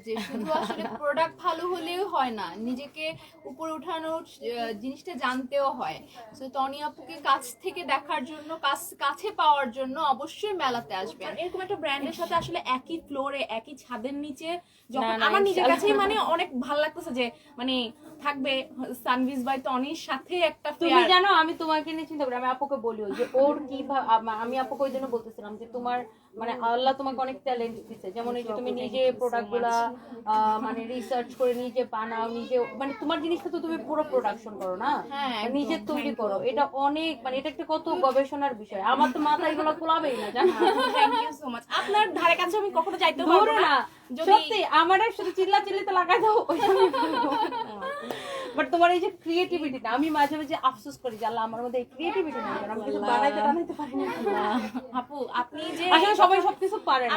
যে শুধু আসলে প্রোডাক্ট ভালো হলেও হয় না, নিজেকে উপরে উঠানোর জিনিসটা জানতেও হয়। তো টনি আপুকে কাছ থেকে দেখার জন্য, কাছে পাওয়ার জন্য অবশ্যই মেলাতে আসবেন। এরকম একটা ব্র্যান্ডের সাথে আসলে একই ফ্লোরে একই ছাদের নিচে যখন না, আমার নিজের ইনশাআল্লাহ। কাছেই মানে অনেক ভালো লাগতেছে যে মানে থাকবে সানভিজ বাই টনির সাথে একটা তুমি ফেয়ার। জানো আমি তোমাকে নিয়ে চিন্তা করি, আমি আপুকে বলি যে ওর কি আমি আপুকে ওই জন্য বলতেছিলাম যে তোমার মানে আল্লাহ তোমাকে অনেক ট্যালেন্ট দিচ্ছে, যেমন এই যে তুমি নিজে প্রোডাক্ট গুলা মানে রিসার্চ করে নিজে বানাও, নিজে মানে তোমার জিনিসটা তো তুমি পুরো প্রোডাকশন করো না, হ্যাঁ, নিজে তৈরি করো, এটা অনেক মানে এটা একটা কত গবেষণার বিষয়, আমার তো মাথা এগুলো খোলাবেই না জানো। Thank you so much. আপনার ধারে কাছে আমি কখনো যাইতেও দূর পারবো না না, যদি সত্যি আমার শুধু চিল্লা চিল্লিতে লাগাই দাও বাট তোমার এই যে ক্রিয়েটিভিটিটা, আমি মাঝে মাঝে আফসোস করি যে আল্লাহ আমার মধ্যে এই ক্রিয়েটিভিটি নেই, আমি কিছু বানাইতে পারি না। আপু আপনি যে আসলে সবাই সবকিছু পারে না।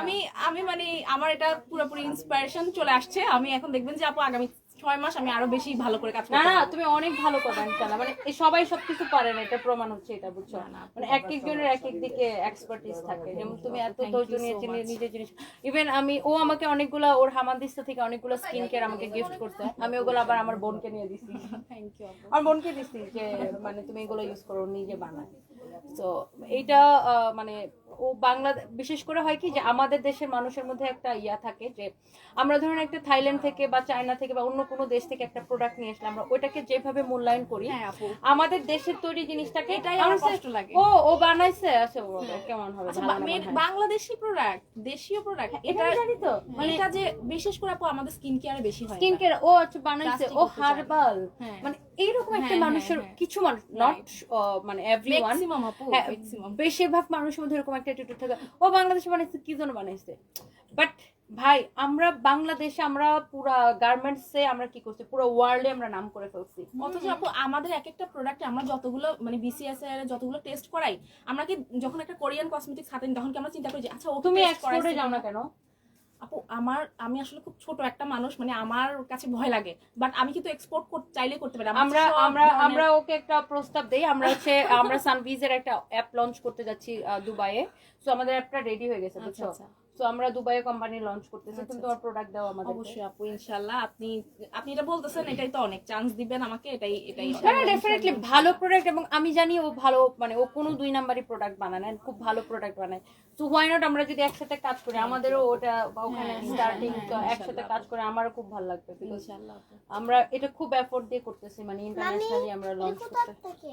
আমি মানে আমার এটা পুরোপুরি ইন্সপিরেশন চলে আসছে। আমি এখন দেখবেন যে আপু আগামী 6 মাস আমি আরো বেশি ভালো করে কাজ না করতে না, পারবো। তুমি অনেক ভালো করবে ইনশাআল্লাহ, মানে এই সবাই সবকিছু পারে না, এটা প্রমাণ হচ্ছে, এটা বুঝছো মানে এক একজনের এক এক দিকে এক্সপার্টিস থাকে, যেমন তুমি এত ধৈর্য নিয়ে নিজের জিনিস, ইভেন ও আমাকে অনেকগুলা ওর হামানদিস্তা থেকে অনেকগুলো স্কিন কেয়ার আমাকে গিফট করতে, আমি ওগুলো আবার আমার বোনকে নিয়ে দিছি, থ্যাংক ইউ আপু। আমার বোনকে দিছি যে মানে তুমি এগুলো ইউজ করো, নিজে বানায়। তো এইটা মানে ও বিশেষ করে হয় কি যে আমাদের দেশের মানুষের মধ্যে একটা ইয়া থাকে যে আমরা ধরুন একটা থাইল্যান্ড থেকে বা চায়না থেকে বা অন্য কোনো দেশ থেকে একটা প্রোডাক্ট নিয়ে আসলে আমরা ওইটাকে যেভাবে মূল্যায়ন করি, হ্যাঁ আপু, আমাদের দেশের তৈরি জিনিসটাকে এটাই আমার কষ্ট লাগে। ও বানাইছে আচ্ছা ও কেমন হবে, আচ্ছা, ভালো না মনে হয়। বাংলাদেশি প্রোডাক্ট, দেশীয় প্রোডাক্ট, এটা আমি জানি তো, মানে এটা যে বিশেষ করে আপু আমাদের স্কিন কেয়ারে বেশি হয়। স্কিন কেয়ার ও আচ্ছা বানাইছে, Plastic ও করতে চায়। হার্বাল, হ্যাঁ। মানে এইরকম একটা হ্যাঁ, মানুষের হ্যাঁ, হ্যাঁ। কিছু মানুষ, নট মানে এভরিওয়ান, ম্যাক্সিমাম আপু, ম্যাক্সিমাম। বেশিরভাগ মানুষের মধ্যে এরকম একটা অ্যাটিটিউড থাকে, ও বাংলাদেশে বানাইছে কি জন্য বানাইছে, বাট ভাই আমরা বাংলাদেশে আমরা পুরা গার্মেন্টসে আমরা কি করছি, পুরো ওয়ার্ল্ডে আমরা নাম করে ফেলছি। অথচ আপু আমাদের এক একটা প্রোডাক্টে আমরা যতগুলো মানে বিসিএস এর যতগুলো টেস্ট করাই, আমরা কি যখন একটা কোরিয়ান কসমেটিক্স হাতে নিই তখন কি আমরা চিন্তা করি যে আচ্ছা ও তুমি এক্সপোর্টে যাও না কেন? আপু আমি আসলে খুব ছোট একটা মানুষ, মানে আমার কাছে ভয় লাগে, বাট আমি কিন্তু এক্সপোর্ট করতে চাইলে করতে পারি। আমরা আমরা আমরা ওকে একটা প্রস্তাব দেই, আমরা হচ্ছে আমরা সানভিজের একটা অ্যাপ লঞ্চ করতে যাচ্ছি দুবাইয়ে, সো আমাদের অ্যাপটা রেডি হয়ে গেছে বুঝছো, সো আমরা দুবাইয়ে কোম্পানি লঞ্চ করতেছি, তুমি তোমার প্রোডাক্ট দাও আমাদের। অবশ্যই আপু, ইনশাআল্লাহ। আপনি এটা বলতেছেন, এটাই তো অনেক চান্স দিবেন আমাকে, এটাই না ডেফিনেটলি ভালো প্রোডাক্ট, এবং আমি জানি ও ভালো, মানে ও কোনো 2 নাম্বারই প্রোডাক্ট বানায় না, খুব ভালো প্রোডাক্ট বানায়, সো হোয়াই নট আমরা যদি একসাথে কাজ করি, আমাদেরও ওটা ওখানে স্টার্টিং একসাথে কাজ করে আমারও খুব ভালো লাগবে, বিকজ ইনশাআল্লাহ। আমরা এটা খুব এফোর্ট দিয়ে করতেছি, মানে ইন্টারন্যাশনালি আমরা লঞ্চ করতে।